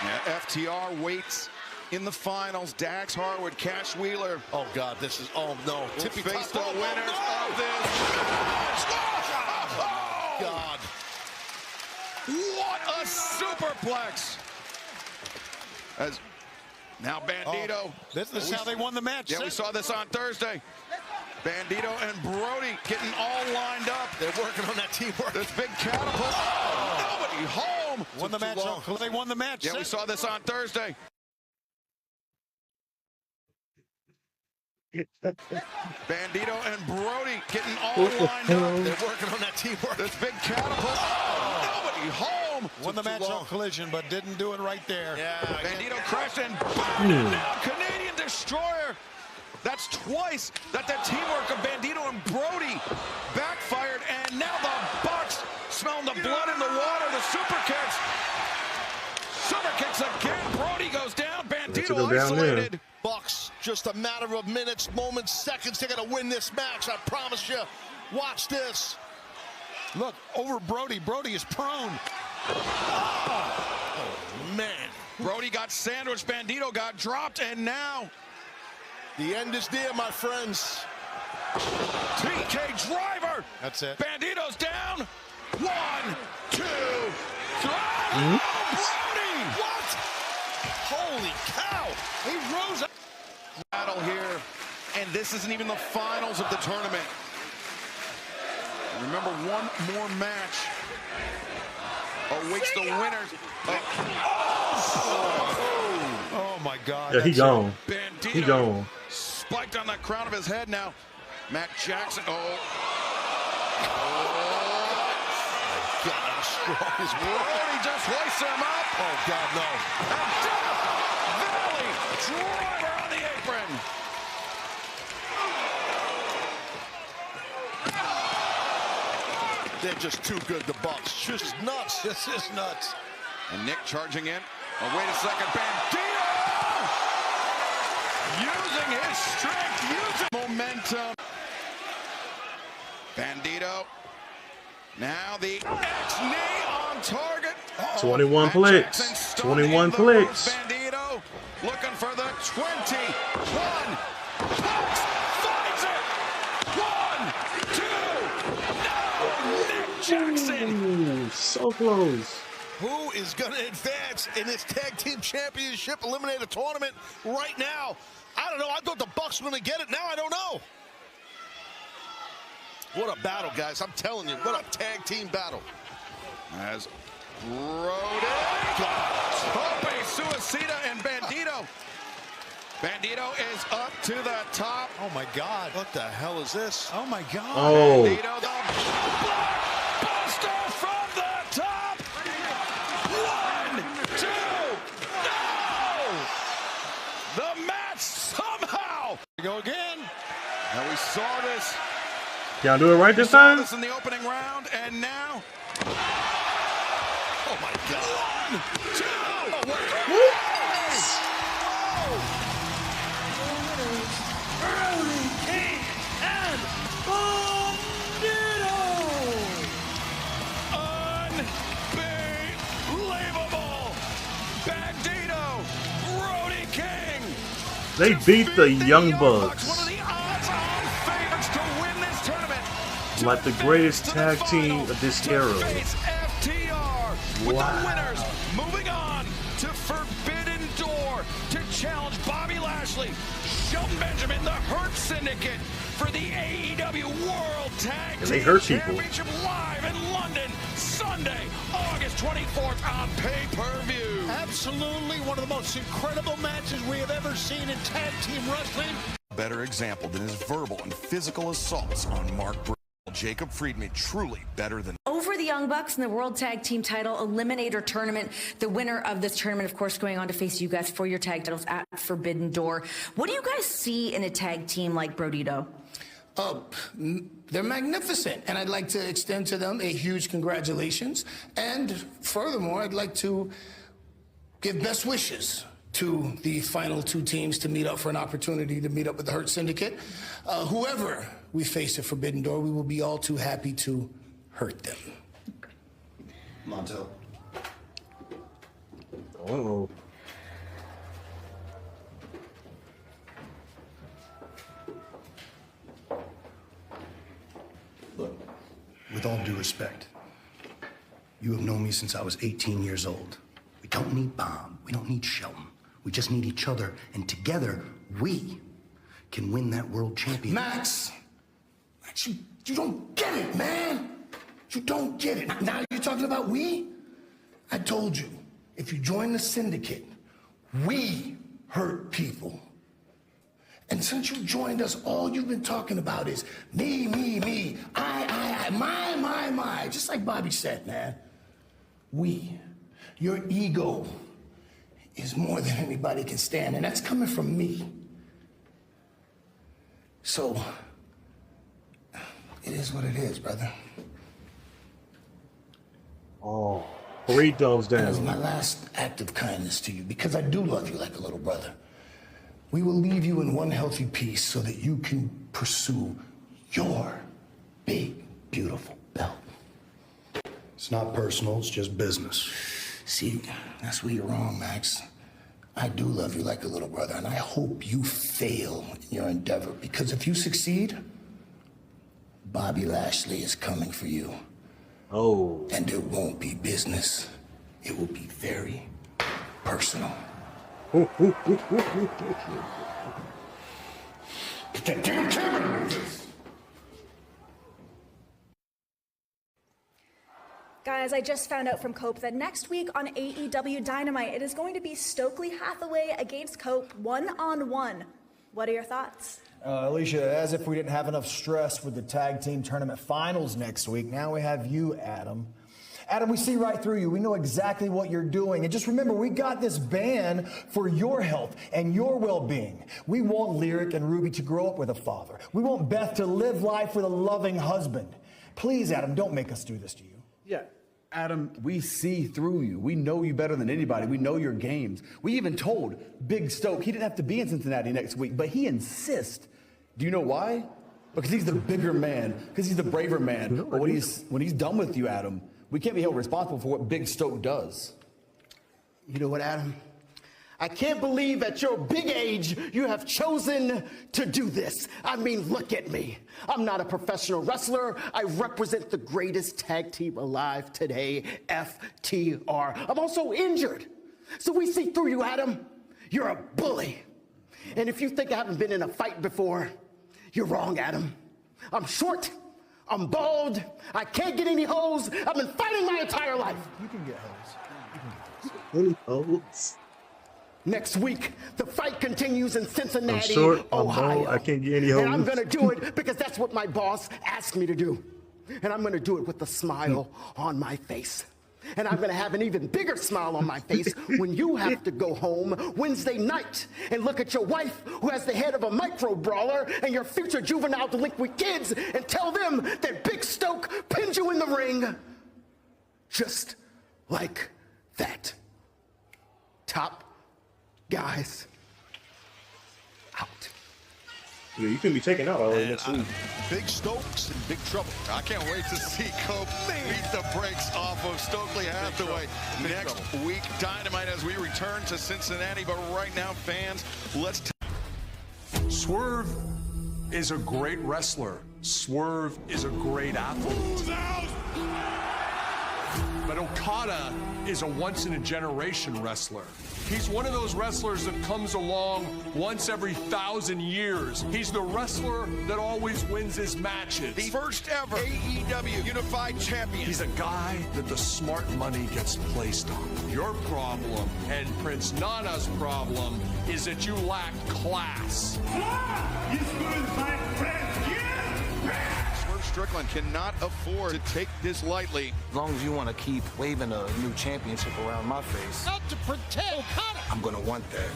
Yeah, FTR waits in the finals. Dax Harwood, Cash Wheeler. Oh God, this is no. Tippy face the top. winners of this match. Oh, God. What a superplex! As now Bandito. This is how they won the match. Yeah, we saw this on Thursday. Bandito and Brody getting all lined up. They're working on that teamwork. This big catapult. Nobody home. Won the match. They won the match. Yeah, we saw this on Thursday. Bandito and Brody getting all lined up. They're working on that teamwork. This big catapult. Nobody home. Won the match on Collision, but didn't do it right there. Yeah. Bandito crashed and now Canadian Destroyer That's twice that the teamwork of Bandito and Brody backfired, and now the Bucks smelling the blood in the water. The super kicks. Super kicks again. Brody goes down. Bandito isolated. Bucks, just a matter of minutes, moments, seconds. They're going to win this match. I promise you. Watch this. Look, over Brody. Brody is prone. Oh, man. Brody got sandwiched. Bandito got dropped, and now the end is near, my friends. TK driver. That's it. Bandito's down. 1, 2, 3. Oh, Brody! What? Holy cow! He rose up. Battle here, and this isn't even the finals of the tournament. Remember, one more match awaits the winners. Oh my God! Yeah, he gone. Bandito He gone. Spiked on the crown of his head now. Matt Jackson. Oh. God, how strong is Brody just hoists him up. Oh, God, no. And Death Valley driver on the apron. They're just too good, the Bucks. Just nuts. This is nuts. And Nick charging in. Oh, wait a second. Bandito! Using his strength, using momentum. Bandito. Now the X-knee on target. 21 clicks. 21 clicks. Bandito looking for the 21. Bucks finds it. 1, 2. No, Nick Jackson. Ooh, so close. Who is going to advance in this tag team championship eliminator tournament right now? I don't know. I thought the Bucks were going to get it. Now I don't know. What a battle, guys. I'm telling you, what a tag team battle. As Brody, Tope, Suicida, and Bandito. Bandito is up to the top. Oh my God! What the hell is this? Oh my God! Oh. Bandito, the Buster from the top. 1, 2, no! The match somehow. Go again. And we saw this. Y'all do it right this We saw time? this in the opening round, and now. Oh my God! 1, 2. Brody King and Bandito! Unbelievable! Bandito, Brody King. They beat the Young Bucks One of the odds-on favorites to win this tournament. like the greatest tag team of this era. Face FTR with the winners moving on to Forbidden Door to challenge Bobby Lashley, Shelton Benjamin, the Hurt Syndicate for the AEW World Tag And they Team hurt people. Championship live in London, Sunday, August 24th on pay-per-view. Absolutely one of the most incredible matches we have ever seen in tag team wrestling. Better example than his verbal and physical assaults on Mark Briscoe. Jacob Friedman truly better than Over the Young Bucks in the World Tag Team Title Eliminator Tournament. The winner of this tournament, of course, going on to face you guys for your tag titles at Forbidden Door. What do you guys see in a tag team like Brodito? They're magnificent, and I'd like to extend to them a huge congratulations. And furthermore, I'd like to give best wishes to the final two teams to meet up for an opportunity to meet up with the Hurt Syndicate. Whoever we face at Forbidden Door, we will be all too happy to hurt them. Montel. Oh. Look, with all due respect, you have known me since I was 18 years old. We don't need Bob. We don't need Shelton. We just need each other, and together, we can win that world championship. Max, you don't get it, man. You don't get it. Now you're talking about we? I told you, if you join the syndicate, we hurt people. And since you joined us, all you've been talking about is me, I, my. Just like Bobby said, man. We, your ego is more than anybody can stand, and that's coming from me. So, it is what it is, brother. Oh, 3 thumbs down. And as my last act of kindness to you, because I do love you like a little brother, we will leave you in one healthy piece so that you can pursue your big, beautiful belt. It's not personal, it's just business. See, that's where you're wrong, Max. I do love you like a little brother, and I hope you fail in your endeavor, because if you succeed, Bobby Lashley is coming for you. Oh. And it won't be business. It will be very personal. Put that damn camera in your face. Guys, I just found out from Cope that next week on AEW Dynamite, it is going to be Stokely Hathaway against Cope one-on-one. What are your thoughts? Alicia, as if we didn't have enough stress with the tag team tournament finals next week, now we have you, Adam. Adam, we see right through you. We know exactly what you're doing. And just remember, we got this ban for your health and your well-being. We want Lyric and Ruby to grow up with a father. We want Beth to live life with a loving husband. Please, Adam, don't make us do this to you. Yeah, Adam, we see through you. We know you better than anybody. We know your games. We even told Big Stoke he didn't have to be in Cincinnati next week, but he insists. Do you know why? Because he's the bigger man, because he's the braver man. But when he's done with you, Adam, we can't be held responsible for what Big Stoke does. You know what, Adam? I can't believe at your big age you have chosen to do this. I mean, look at me. I'm not a professional wrestler. I represent the greatest tag team alive today, FTR. I'm also injured. So we see through you, Adam. You're a bully. And if you think I haven't been in a fight before, you're wrong, Adam. I'm short. I'm bald. I can't get any hoes. I've been fighting my entire life. You can get hoes. Any hoes? Next week, the fight continues in Cincinnati, I'm short, Ohio. I'm bald, I can't get any hoes. And I'm going to do it because that's what my boss asked me to do. And I'm going to do it with a smile on my face. And I'm going to have an even bigger smile on my face when you have to go home Wednesday night and look at your wife who has the head of a micro brawler and your future juvenile delinquent kids and tell them that Big Stoke pinned you in the ring just like that. Top guys out. Yeah, you can be taken out already And next week. Big Stokes in big trouble. I can't wait to see Cope beat the brakes off of Stokely Hathaway next week. Dynamite as we return to Cincinnati. But right now, fans, let's Swerve is a great wrestler. Swerve is a great athlete. But Okada is a once-in-a-generation wrestler. He's one of those wrestlers that comes along once every 1,000 years. He's the wrestler that always wins his matches. the first ever AEW Unified Champion. He's a guy that the smart money gets placed on. Your problem, and Prince Nana's problem, is that you lack class. Swerve Strickland cannot afford to take this lightly. As long as you want to keep waving a new championship around my face, Not to protect Okada. I'm going to want that.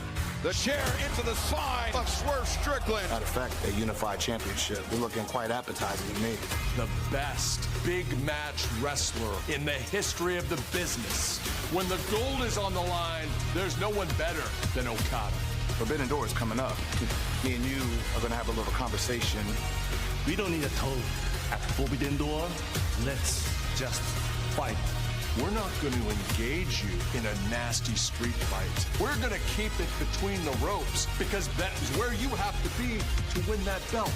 The chair into the spine of Swerve Strickland. Matter of fact, a unified championship, they're looking quite appetizing to me. The best big match wrestler in the history of the business. When the gold is on the line, there's no one better than Okada. Forbidden Door is coming up. Me and you are going to have a little conversation. We don't need a toad. At Forbidden Door, let's just fight. We're not going to engage you in a nasty street fight. We're going to keep it between the ropes because that is where you have to be to win that belt.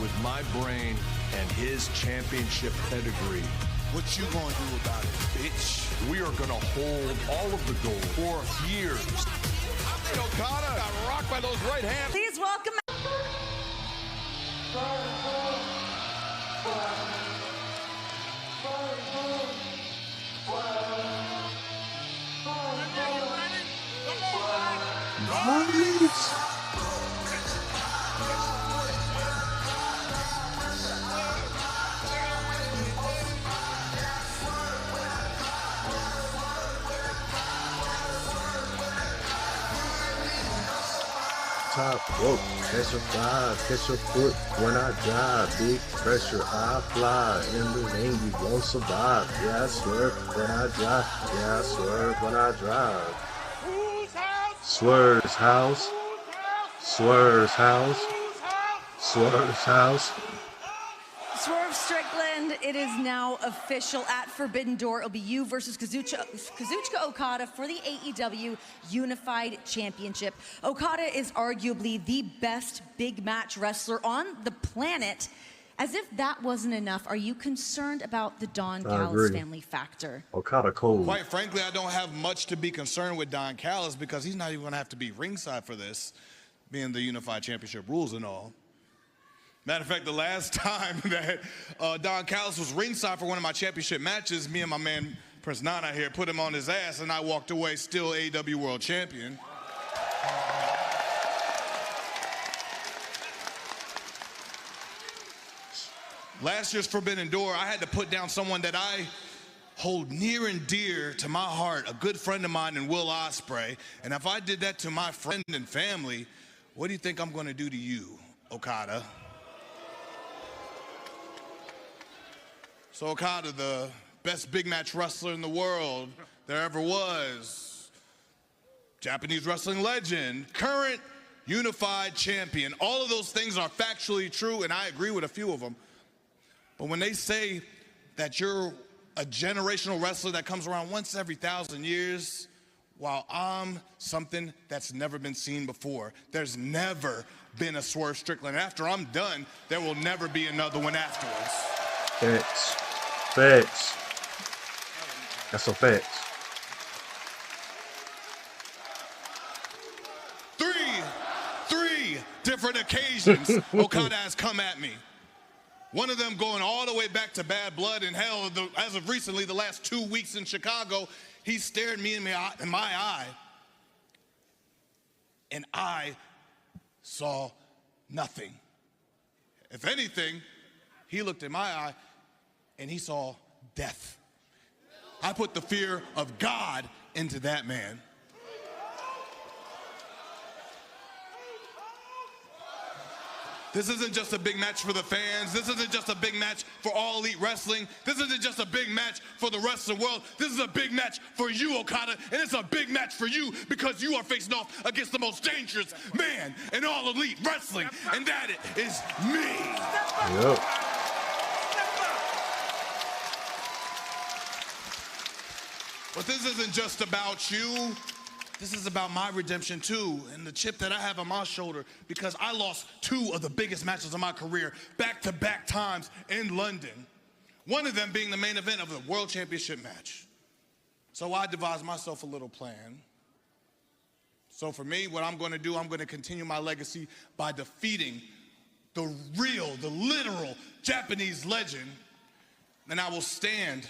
With my brain and his championship pedigree. What you gonna do about it, bitch? We are going to hold all of the gold for years. Okada got rocked by those right hands. Please welcome. top rope. Petrified, catch your foot when I drive. Big pressure, I fly. In the ring, you won't survive. Yeah, I swerve when I drive. Yeah, I swerve when I drive. Swerve's house. Swerve's house. Swerve's house. Swerve Strickland, it is now official at Forbidden Door. It'll be you versus Kazuchika Okada for the AEW Unified Championship. Okada is arguably the best big match wrestler on the planet. As if that wasn't enough, are you concerned about the Don Callis family factor? Okada cold. Quite frankly, I don't have much to be concerned with Don Callis because he's not even going to have to be ringside for this, being the Unified Championship rules and all. Matter of fact, the last time that Don Callis was ringside for one of my championship matches, me and my man Prince Nana here put him on his ass, and I walked away still AEW World Champion. Last year's Forbidden Door, I had to put down someone that I hold near and dear to my heart, a good friend of mine in Will Ospreay. And if I did that to my friend and family, what do you think I'm going to do to you, Okada? So Okada, the best big match wrestler in the world there ever was, Japanese wrestling legend, current unified champion. All of those things are factually true, and I agree with a few of them. But when they say that you're a generational wrestler that comes around once every 1,000 years, while I'm something that's never been seen before. There's never been a Swerve Strickland. After I'm done, there will never be another one afterwards. Facts. Facts. That's a fact. Three different occasions Okada has come at me. One of them going all the way back to Bad Blood and hell. As of recently, the last 2 weeks in Chicago, he stared me in my eye, and I saw nothing. If anything, he looked in my eye, and he saw death. I put the fear of God into that man. This isn't just a big match for the fans. This isn't just a big match for All Elite Wrestling. This isn't just a big match for the rest of the world. This is a big match for you, Okada, and it's a big match for you because you are facing off against the most dangerous man in All Elite Wrestling, and that is me. Yep. But this isn't just about you. This is about my redemption too, and the chip that I have on my shoulder, because I lost 2 of the biggest matches of my career back-to-back times in London. One of them being the main event of the World Championship match. So I devised myself a little plan. So for me, what I'm going to do, I'm going to continue my legacy by defeating the real, the literal Japanese legend. And I will stand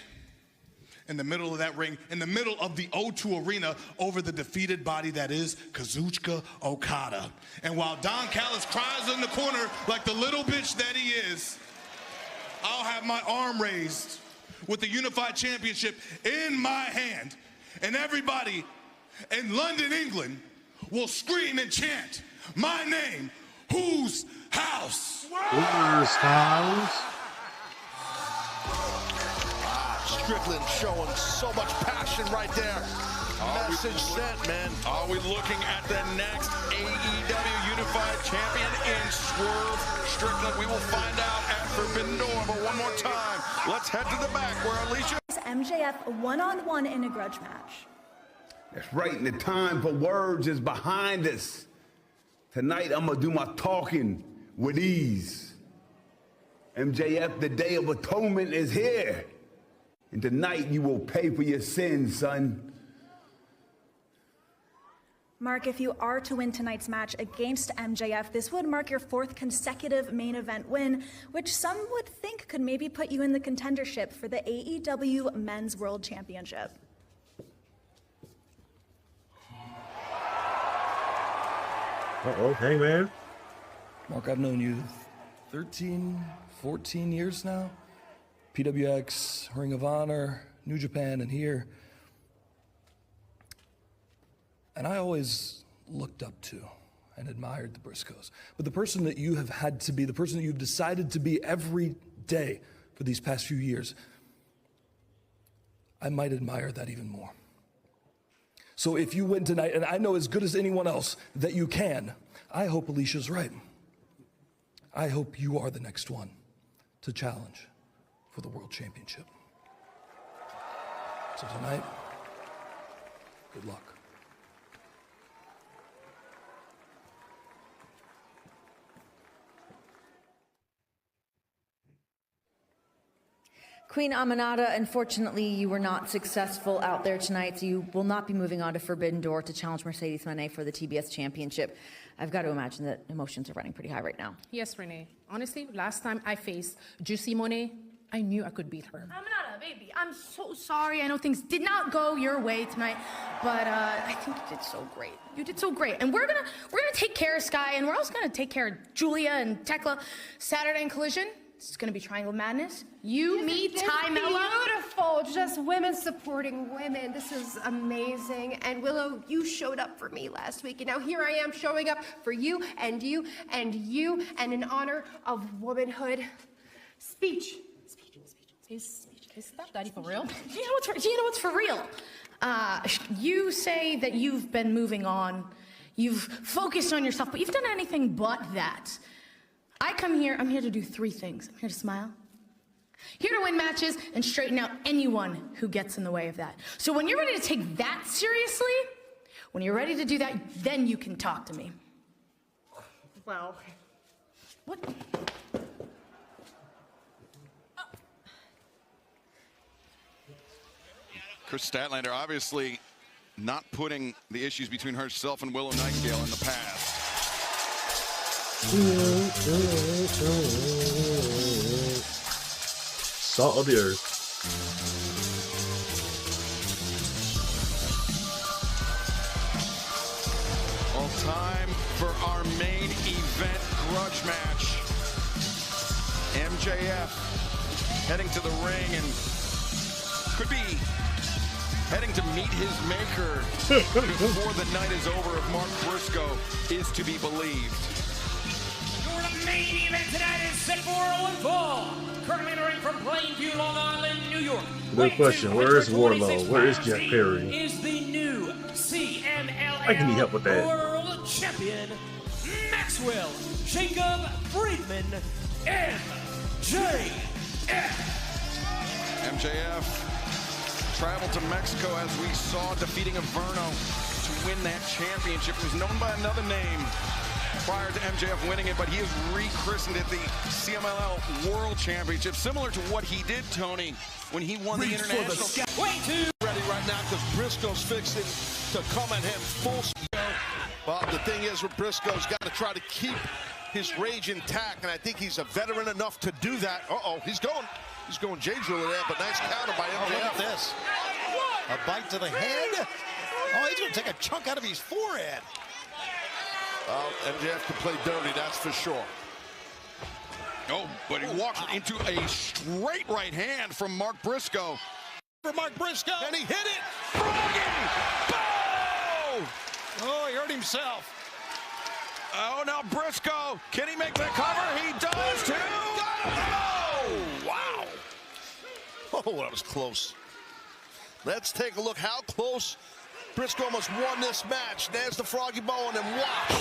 in the middle of that ring, in the middle of the O2 Arena, over the defeated body that is Kazuchika Okada. And while Don Callis cries in the corner like the little bitch that he is, I'll have my arm raised with the Unified Championship in my hand. And everybody in London, England will scream and chant my name, Whose House? Whose House? Strickland showing so much passion right there. Message sent, man. Are we looking at the next AEW Unified Champion in Swerve Strickland? We will find out at Forbidden Door. But one more time, let's head to the back where Alicia... MJF one-on-one in a grudge match. That's right, and the time for words is behind us. Tonight, I'm gonna do my talking with ease. MJF, the Day of Atonement is here. And tonight, you will pay for your sins, son. Mark, if you are to win tonight's match against MJF, this would mark your 4th consecutive main event win, which some would think could maybe put you in the contendership for the AEW Men's World Championship. Uh-oh, hey, man. Mark, I've known you 13, 14 years now. PWX, Ring of Honor, New Japan, and here. And I always looked up to and admired the Briscoes. But the person that you have had to be, the person that you've decided to be every day for these past few years, I might admire that even more. So if you win tonight, and I know as good as anyone else that you can, I hope Alicia's right. I hope you are the next one to challenge for the World Championship. So tonight, good luck. Queen Aminata, unfortunately, you were not successful out there tonight, so you will not be moving on to Forbidden Door to challenge Mercedes Moné for the TBS Championship. I've got to imagine that emotions are running pretty high right now. Yes, Renee. Honestly, last time I faced Juicy Monet, I knew I could beat her. Aminata, baby, I'm so sorry. I know things did not go your way tonight, but I think you did so great. You did so great, and we're gonna take care of Sky, and we're also gonna take care of Julia and Tekla. Saturday in Collision. It's going to be Triangle Madness. You, me, Ty Mello. Beautiful. Just women supporting women. This is amazing. And Willow, you showed up for me last week. And now here I am showing up for you and you and you. And in honor of womanhood, speech. Is that Daddy for real? Do you know what's for real? You say that you've been moving on. You've focused on yourself, but you've done anything but that. I'm here to do three things. I'm here to smile, here to win matches, and straighten out anyone who gets in the way of that. So when you're ready to take that seriously, when you're ready to do that, then you can talk to me. Wow. What? Chris Statlander obviously not putting the issues between herself and Willow Nightingale in the past. Salt of the earth. All time for our main event grudge match. MJF heading to the ring and could be heading to meet his maker before the night is over if Mark Briscoe is to be believed. The main event tonight is set for one fall. Currently entering from Plainview, Long Island, New York. Good question. Where is Warlow? Where is Jeff Perry? Is the new I can need help with that. World Champion Maxwell Jacob Friedman, MJF. MJF traveled to Mexico, as we saw, defeating Averno to win that championship. It was known by another name prior to MJF winning it, but he has rechristened it the CMLL World Championship, similar to what he did, Tony, when he won the international. Ready right now because Briscoe's fixing to come at him full speed. Well, the thing is, with Briscoe's got to try to keep his rage intact, and I think he's a veteran enough to do that. He's going Jay Driller there, but nice counter by MJF. Look at this. A bite to the head. Oh, he's going to take a chunk out of his forehead. Well, MJF can play dirty, that's for sure. Oh, but he walks into a straight right hand from Mark Briscoe. For Mark Briscoe. And he hit it. Froggy! Boom! Oh, he hurt himself. Oh, now Briscoe. Can he make the cover? He does, too. Oh, wow. Oh, that was close. Let's take a look how close Briscoe almost won this match. There's the Froggy Bow, and then watch.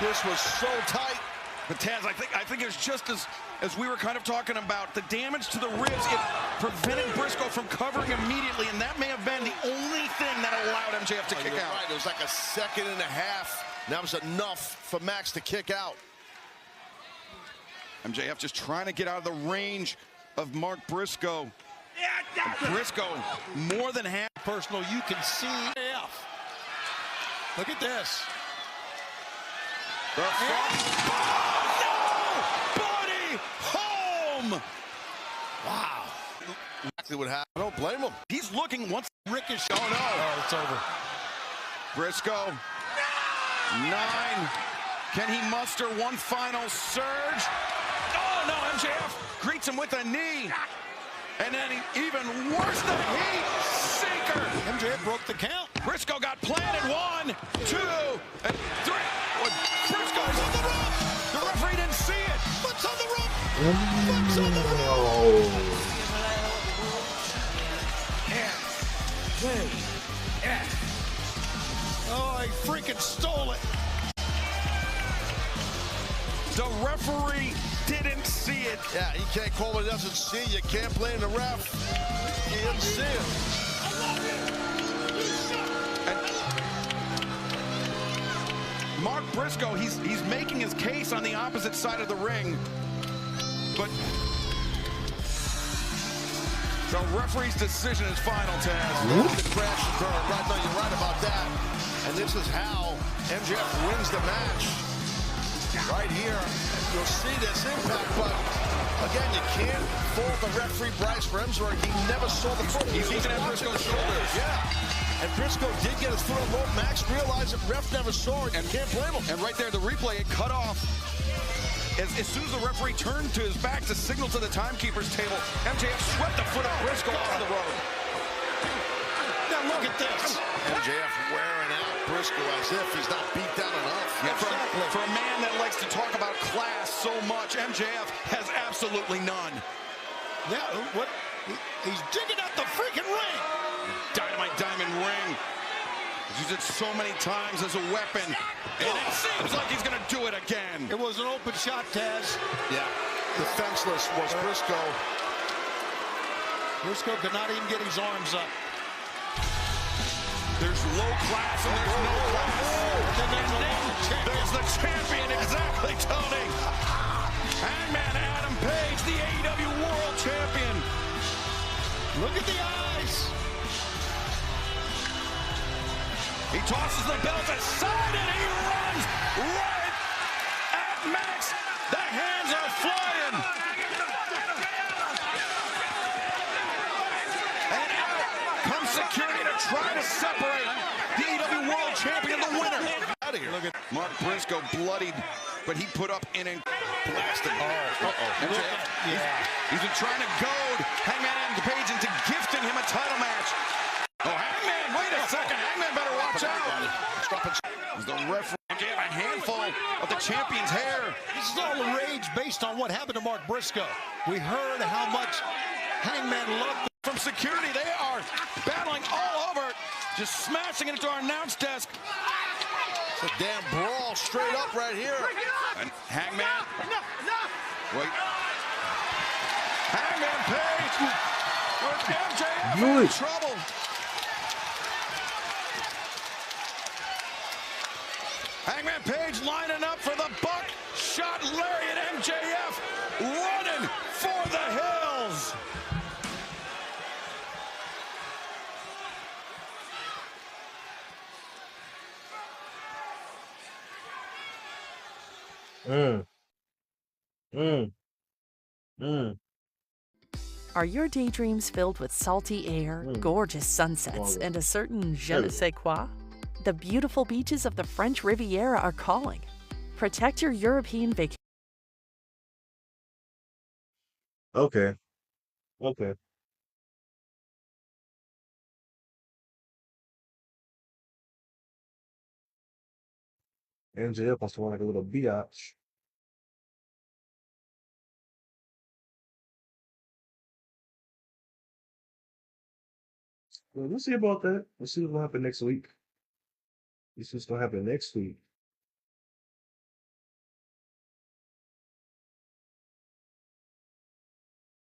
This was so tight. But Taz, I think it's just as we were kind of talking about, the damage to the ribs, it prevented Briscoe from covering immediately, and that may have been the only thing that allowed MJF to kick out. Right. It was like a second and a half. That was enough for Max to kick out. MJF just trying to get out of the range of Mark Briscoe. And Briscoe, more than half personal, you can see. Look at this. The body home. Wow. Exactly what happened. I don't blame him. He's looking once ricochet. Oh, no. Oh, it's over. Briscoe. 9. Can he muster one final surge? Oh, no, MJF greets him with a knee. And then even worse, the heat sinker. MJF broke the count. Briscoe got planted. 1, 2, and 3. Briscoe's on the rope. The referee didn't see it. Foot's on the rope. Foot's on the rope. Oh, he freaking stole it. The referee didn't see it. Yeah, he can't call what he doesn't see. You can't blame the ref. He didn't see it. And Mark Briscoe, he's making his case on the opposite side of the ring, but the referee's decision is final, Taz. The crash and burn. Right, no, you're right about that. And this is how MJF wins the match. Right here, you'll see this impact, but again, you can't fault the referee Bryce Remsburg. He never saw the foot. He's even at Briscoe's shoulders. Yeah. And Briscoe did get his foot on rope. Max realized that ref never saw it. And can't blame him. And right there, the replay, it cut off. As soon as the referee turned to his back to signal to the timekeeper's table, MJF swept the foot of Briscoe off the road. Now look at this. MJF wearing out Briscoe as if he's not beat down enough. Yeah, for a man that likes to talk about class so much, MJF has absolutely none. Yeah, what? He's digging up the freaking ring. Dynamite diamond ring. He's used it so many times as a weapon, and it seems like he's going to do it again. It was an open shot, Taz. Yeah, defenseless was Briscoe. Briscoe could not even get his arms up. There's low class and there's no class. And then there's the champion, exactly, Tony. Hangman Adam Page, the AEW World Champion. Look at the eyes. He tosses the belt aside and he runs right at Max. The hands are flying. And out comes security to try to separate the AEW World Champion, the winner. Out of here. Look at Mark Briscoe, bloodied, but he put up in and blasted. He's been trying to goad Hangman Adam Page into gifting him a title match. Oh, Hangman, wait a second. Hangman better watch out. The referee gave a handful of the champion's hair. This is all the rage based on what happened to Mark Briscoe. We heard how much Hangman loved from security. They are battling all over, just smashing it into our announce desk. It's a damn brawl straight up right here. And Hangman. Wait. Hangman Page with MJF in trouble. Hangman Page lining up for the buckshot lariat. MJF running for the hills. Are your daydreams filled with salty air, gorgeous sunsets, and a certain je ne sais quoi? The beautiful beaches of the French Riviera are calling. Protect your European vacation. Okay. MJF wants to run like a little biatch. Well, we'll see about that. We'll see what'll happen next week. This is gonna happen next week.